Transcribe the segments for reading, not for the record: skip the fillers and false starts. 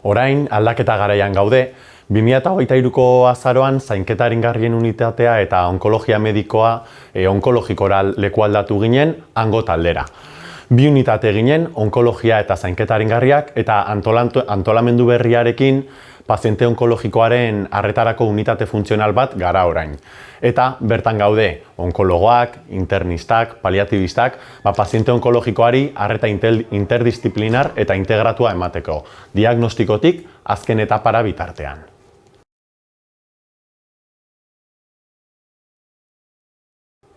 Orain, aldaketa garaian gaude, 2023ko azaroan zainketa aringarrien unitatea eta onkologia medikoa onkologikora lekualdatu ginen hango taldera. Bi unitate ginen, onkologia eta zainketa aringarriak eta antolamendu berriarekin paziente onkologikoaren arretarako unitate funtzional bat gara orain. Eta bertan gaude onkologoak, internistak, paliatibistak, paziente onkologikoari arreta interdisziplinar eta integratua emateko, diagnostikotik azken etapara bitartean.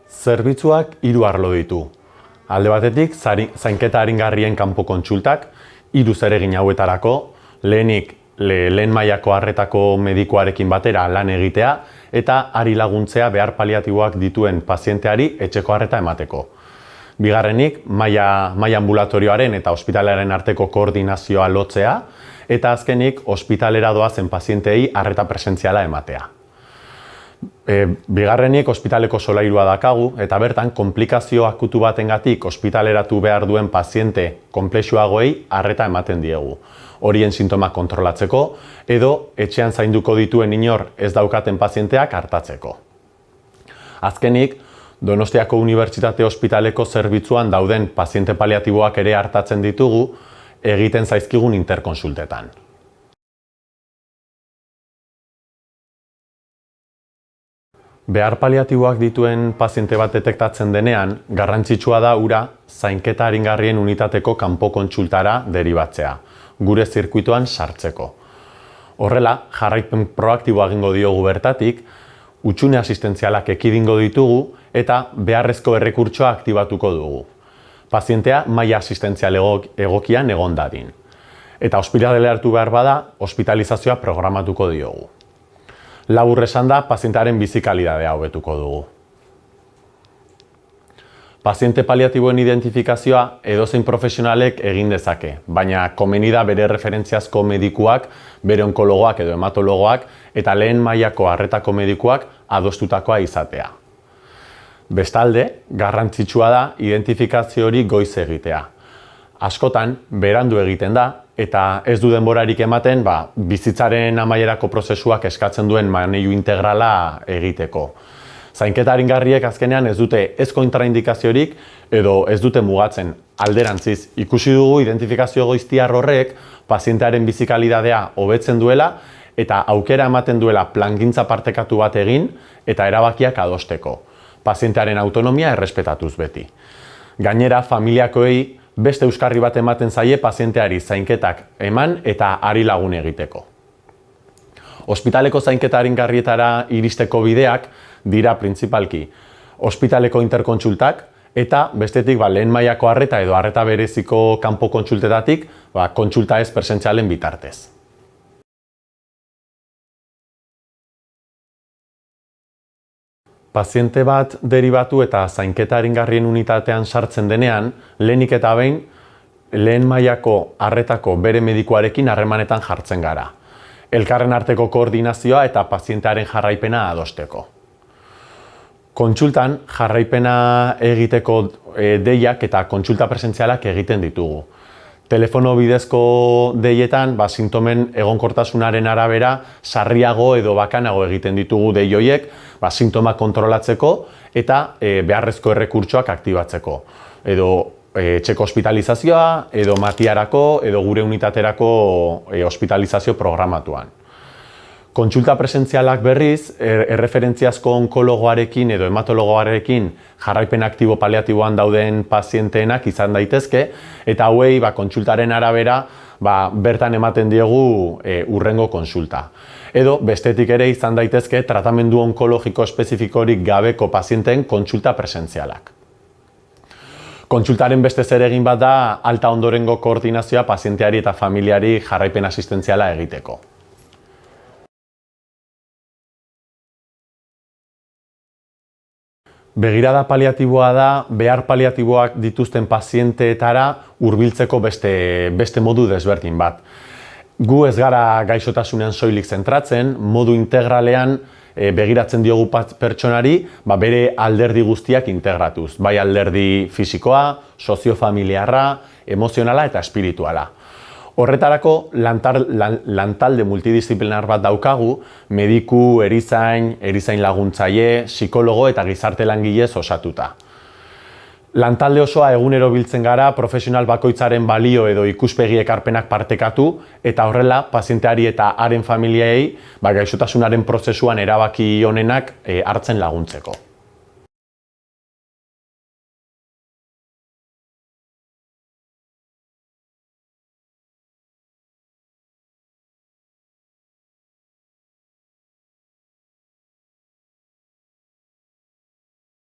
Zerbitzuak 3 arlo ditu. Alde batetik, zainketa aringarrien kanpo kontsultak, 3 zeregin hauetarako, lehen mailako arretako medikuarekin batera lan egitea eta ari laguntzea behar paliatiboak dituen pazienteari etxeko arreta emateko. Bigarrenik, maila ambulatorioaren eta ospitalearen arteko koordinazioa lotzea eta azkenik, ospitalera doazen pazientei arreta presentziala ematea. Bigarrenik, ospitaleko solairua dakagu eta bertan konplikazio akutu batengatik ospitaleratu behar duen paziente konplexuagoei arreta ematen diegu. Horien sintomak kontrolatzeko edo etxean zainduko dituen inor ez daukaten pazienteak artatzeko. Azkenik, Donostiako Unibertsitate Ospitaleko zerbitzuan dauden paziente paliatiboak ere artatzen ditugu egiten zaizkigun interkonsultetan. Behar paliatiboak dituen paziente bat detektatzen denean, garrantzitsua da hura zainketa aringarrien unitateko kanpo kontsultara deribatzea, gure zirkuitoan sartzeko. Horrela, jarraipen proaktiboa egingo diogu bertatik, hutsune asistentzialak ekidingo ditugu eta beharrezko errekurtsoa aktibatuko dugu. Pazientea maila asistentzial egokian egon dadin. Eta ospitalera hartu behar bada, hospitalizazioa programatuko diogu. Labur esanda, pazientearen bizi-kalitatea hobetuko dugu. Paziente paliatiboen identifikazioa edozein profesionalek egin dezake, baina komeni da bere referentziazko medikuak, bere onkologoak edo hematologoak eta lehen mailako arretako medikuak adostutakoa izatea. Bestalde, garrantzitsua da identifikazio hori goiz egitea. Askotan, berandu egiten da, eta ez du denborarik ematen bizitzaren amaierako prozesuak eskatzen duen maneju integrala egiteko. Zainketa aringarriek azkenean ez dute ez kontraindikaziorik edo ez dute mugatzen. Alderantziz, ikusi dugu identifikazio goiztiar horrek pazientearen bizi-kalitatea hobetzen duela eta aukera ematen duela plangintza partekatu bat egin eta erabakiak adosteko. Pazientearen autonomia errespetatuz beti. Gainera, familiakoei beste euskarri bat ematen zaie pazienteari zainketak eman eta ari lagun egiteko. Ospitaleko zainketa aringarrietara iristeko bideak dira printzipalki ospitaleko interkontsultak eta bestetik lehen mailako arreta edo arreta bereziko kanpo kontsultetatik kontsulta ez presentzialen bitartez. Paziente bat deribatu eta zainketa aringarrien unitatean sartzen denean, lehenik eta behin, lehen mailako arretako bere medikuarekin harremanetan jartzen gara. Elkarren arteko koordinazioa eta pazientearen jarraipena adosteko. Kontsultan jarraipena egiteko deiak eta kontsulta presentzialak egiten ditugu. Telefono bidezko deietan, sintomen egonkortasunaren arabera, sarriago edo bakanago egiten ditugu dei horiek, sintomak kontrolatzeko eta beharrezko errekurtsoak aktibatzeko. Edo etxeko hospitalizazioa, edo matiarako, edo gure unitaterako hospitalizazio programatuan. Kontsulta presentzialak berriz, erreferentziazko onkologoarekin edo hematologoarekin jarraipen aktibo paliatiboan dauden pazienteenak izan daitezke, eta hauei kontsultaren arabera bertan ematen diegu hurrengo kontsulta. Edo bestetik ere izan daitezke tratamendu onkologiko espezifikorik gabeko pazienteen kontsulta presentzialak. Kontsultaren beste zeregin bat da alta ondorengo koordinazioa pazienteari eta familiari jarraipen asistentziala egiteko. Begirada paliatiboa da behar paliatiboak dituzten pazienteetara hurbiltzeko beste modu desberdin bat. Gu ez gara gaixotasunean soilik zentratzen, modu integralean begiratzen diogu pertsonari bere alderdi guztiak integratuz. Bai alderdi fisikoa, soziofamiliarra, emozionala eta espirituala. Horretarako lantalde multidisziplinar bat daukagu, mediku, erizain laguntzaile, psikologo eta gizarte langilez osatuta. Lantalde osoa egunero biltzen gara profesional bakoitzaren balio edo ikuspegi ekarpenak partekatu eta horrela pazienteari eta haren familiei gaixotasunaren prozesuan erabaki onenak hartzen laguntzeko.